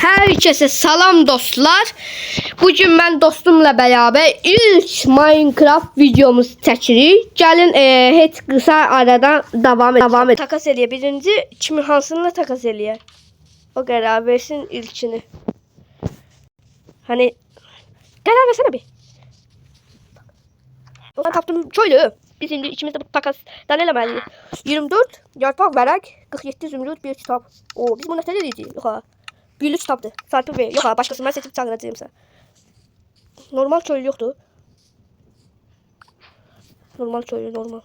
Herkese salam dostlar. Bugün ben dostumla beraber ilk Minecraft videomuz çekirik. Gelin hiç kısa aradan devam et. Takas eləyə. Birinci kimin hansınla takas eləyə? O qərar versin ilkini. Hani qərar versene bir. O tapdım köylü. Biz indi ikimiz de bu takasdan eləməliyik. 24 yarpaq vərəq, 47 zümrüd, bir kitap. Oo, biz bunu nə eləyəcəyik? Yox ha. Büyülü kitaptı. Sarpı ve yok ha, başkasını ben seçip çağıracağım sen. Normal köylü yoktu. Normal köylü normal.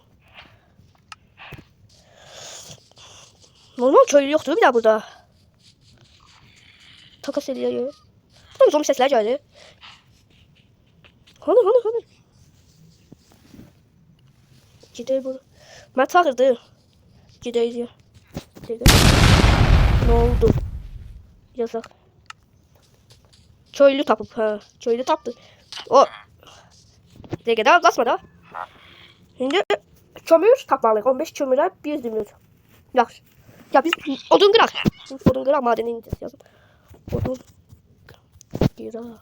Normal köylü yoktu bir daha burada. Takas ediyor. Buradan zombi sesler geldi. Hani. Gidelim bunu. Ben çağırdı. Gidelim. Ne oldu? Yazak. Köylü tapıp ha. Köylü taptı. O. Daha basma da. Şimdi kömür tapmalıyıq. 15 kömürə 1 zümrüd. Yaxşı. Ya biz odun qıraq. Odun qıraq madeni ineceğiz yazın. Odun qıraq.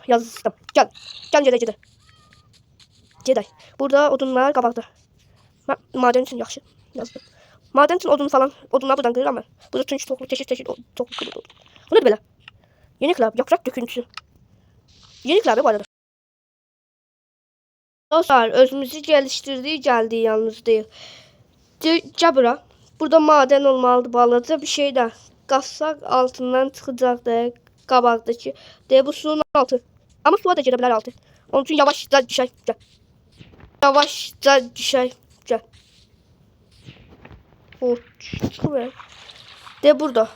Yazdım. Gel gedək. Burada odunlar qabaqda. Maden için yaxşı yazdım. Maden için odunlar buradan qırıram mən. Burada çünki çeşit toxlu qırıldı. Bu nədir belə? Yeni klavye, yaprak döküntüsü. Yeni klavye bu arada. Dostlar, özümüzü geldi yalnız değil. Cabra. Burada maden olmalıdır balaca bir şey de. Qazsaq altından çıxacaqdır qabaqdakı. Bu suyun altı. Ama suya da girebilir altı. Onun için yavaşça düşey. Gel. Yavaşça düşey. Gel. Çıkıyor. Burada.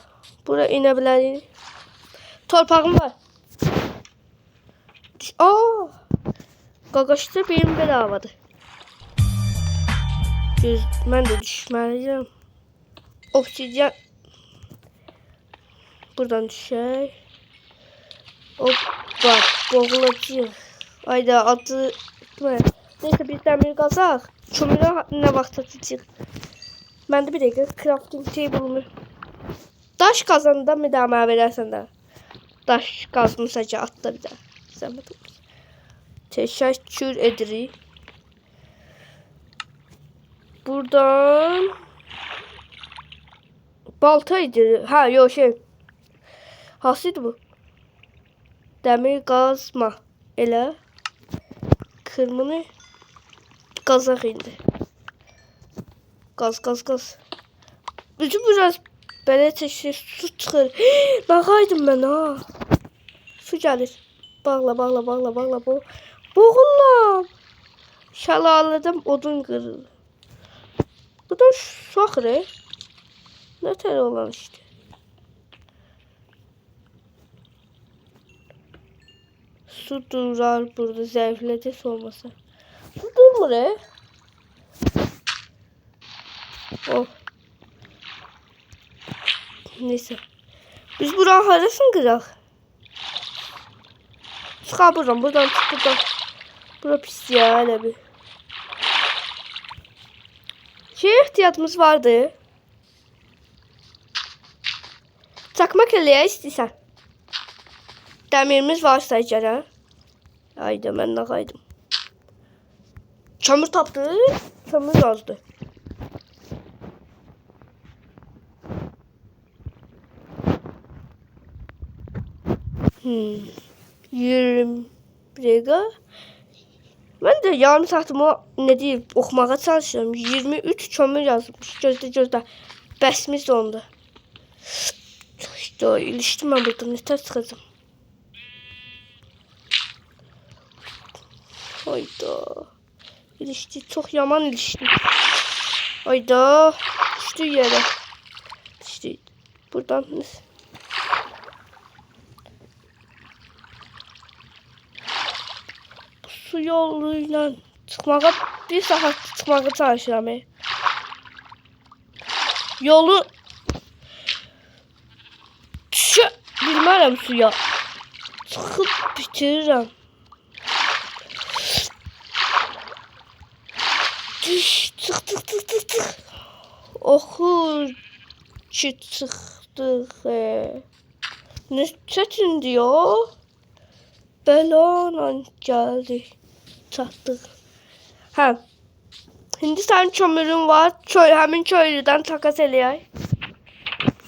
Buraya inebilir. Torpağım var. Aa! Qaqaşda benim bedavadır. Mən də düşməliyəm. Obsidian. Buradan düşək. Hoppa, boğulacaq. Ayda adı. Neyse biz dəmir qazaq. Kömürə nə vaxt atacaq? Məndə bir dəqiqə crafting table'ımı. Daş kazanda mı daha mənə verərsən də? Daş kazmışsa ki atla bir daha. Zəhmət olur. Teşekkür ederim. Buradan baltaydı. Ha yok şey. Hasıydı bu. Demir qazma. Elə. Kırmını qazaq indi. Qaz. Bütün biraz belə çeşit su çıxır. Bağaydım mən ha. Su gəlir. Bağla. Boğulam. Şəlalədən odun qırılır. Buradan su axır. Ne tər olan işte. Su durar burada zəifləcəs olmasa. Su durmur Oh. Neyse. Biz buranın harasını qıraq? Çıxa buradan çıx buradan. Bura pis ya elə bir. Şeye ihtiyacımız vardı. Çakmak eləyə istəyirsən. Dəmirimiz varsa gərək. Ayda mən nə qaydım. Kömür tapdı. Kömür yazdı. Yürüm. Brega. Ben de yarım saatimi ne diyeyim okumaya çalışıyorum. 23 kömür yazmış. Gözde. Bəsimiz dondu. İşte iliştim ben buradan. Yeter çıkacağım. Hayda. İlişti. Çok yaman ilişti. Hayda. Düştü yere. İşte buradan. Su yoluyla çıkmağa bir saat çıkmağa çalışıram. Yolu düşə bilmərəm suya. Çıxıb bitirirəm. Düş, çıx. oxu ki çıxdıq. Nə çətin diyor. Belanla gəldik. Çatdıq. Hə. İndi sənin kömürün var. Həmin köylüdən takas eləyək.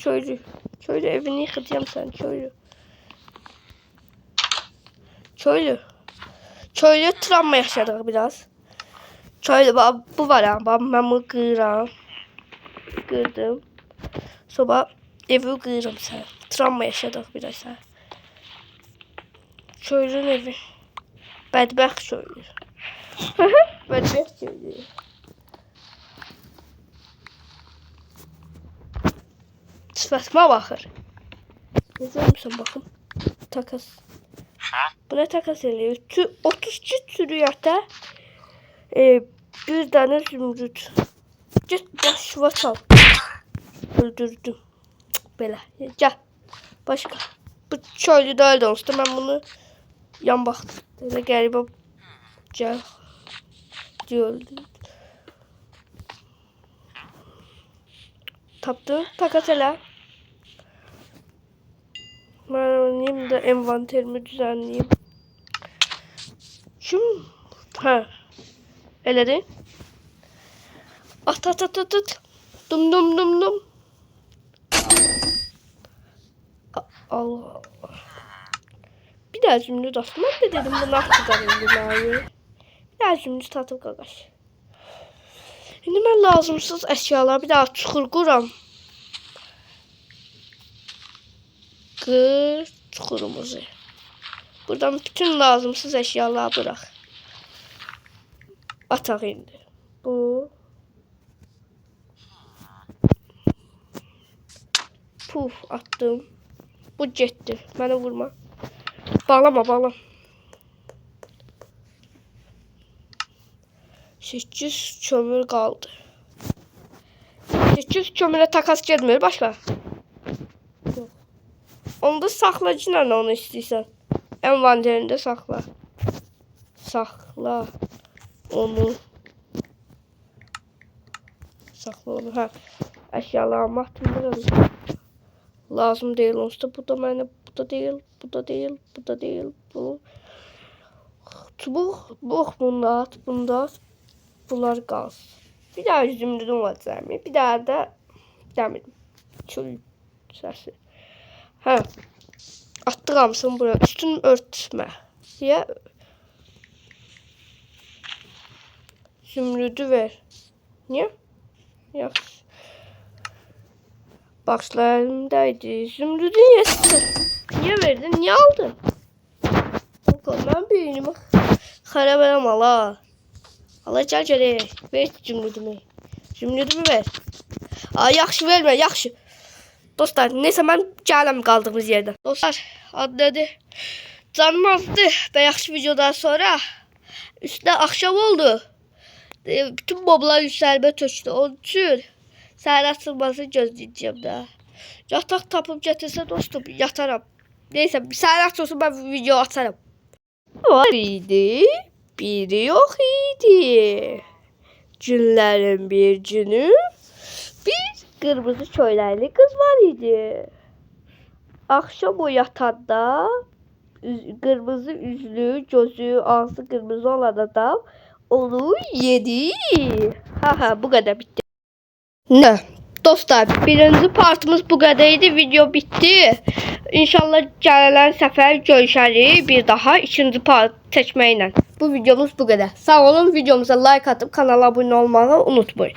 Köylü. Köylü evini yıxıdıyam sən köylü. Köylü. Köylü travma yaşadıq biraz. Köylü bu var ha. Mən bunu qıyıram. Qırdım. Sonra evi qıyıram sən. Travma yaşadıq biraz sən. Köylünün evi. Bədbəxt köylü. Bədbəxt köylü. Sifətimə baxır. Necə olmuşsan baxım. Takas. Buna takas eləyir. 32 sürüyətə bir dənə zümrüd. Get şuva çal. Öldürdüm. Belə. Gəl. Başqa. Bu köylü də öldü olsa mən bunu yan baxdım. Elə qəribə gəl. Öldü. Tapdım. Takas elə. Ben oynayayım da envanterimi düzenleyeyim. Kim? Ha. Eledi. At. Dum dum. Allah Allah. Bir daha zümrüt attım. Ben de dedim bunu attılarım binayı. Bir daha zümrüt atıp qaqaş. Şimdi ben lazımsız eşyalar bir daha çukur quram. Kır çukurumuzu. Buradan bütün lazımsız eşyaları bırak. Ataq indi. Bu. Puf attım. Bu getdi. Mənə vurma. Bağlama. 8 kömür qaldı. 8 kömürə takas getmir başqa. Onu da saxlacıyla onu istəyirsən. Envanterində saxla. Saxla onu. Saxla onu. Hə. Əşyalarımı atmıram. Lazım deyil onsuz. Bu da mənə, bu da deyil. Bu. Çubuq, bunu at, bunlar qalsın. Bir daha zümrüdüm var zəmi. Bir daha da dəmirim. Çöl səsi. Hə. Atdıramsın buraya. Üstünü örtmə. Deyə. Zümrüdü ver. Niyə? Yaxşı. Başlarımdaydı. Zümrüdü niyə verdin? Niyə aldın? Mən beynimi xarab edəm ala. Allah gəl gələk. Ver zümrüdümü. Zümrüdümü ver. Yaxşı vermə, yaxşı. Dostlar, neyse ben gələm qaldığımız yerdən. Dostlar, adladı. Canım azdı və yaxşı videodan sonra üstüne akşam oldu. Bütün moblar yüksəlmə tökdü. Onun üçün səhər açılmasını gözləyəcəm də. Yataq tapıb gətirsə dostum, yataram. Neyse, səhər açılsın ben video atarım. Var idi, biri yok idi. Günlərin bir günü bir kırmızı çöylərli kız var idi. Akşam o yatanda kırmızı üzlü, gözü, ağzı kırmızı olan adam onu yedi. Ha bu kadar bitti. Ne? Dostlar, birinci partımız bu kadarıydı. Video bitti. İnşallah gələn səfər görüşərik bir daha ikinci part çəkməklə. Bu videomuz bu kadar. Sağ olun, videomuza like atıp kanala abone olmayı unutmayın.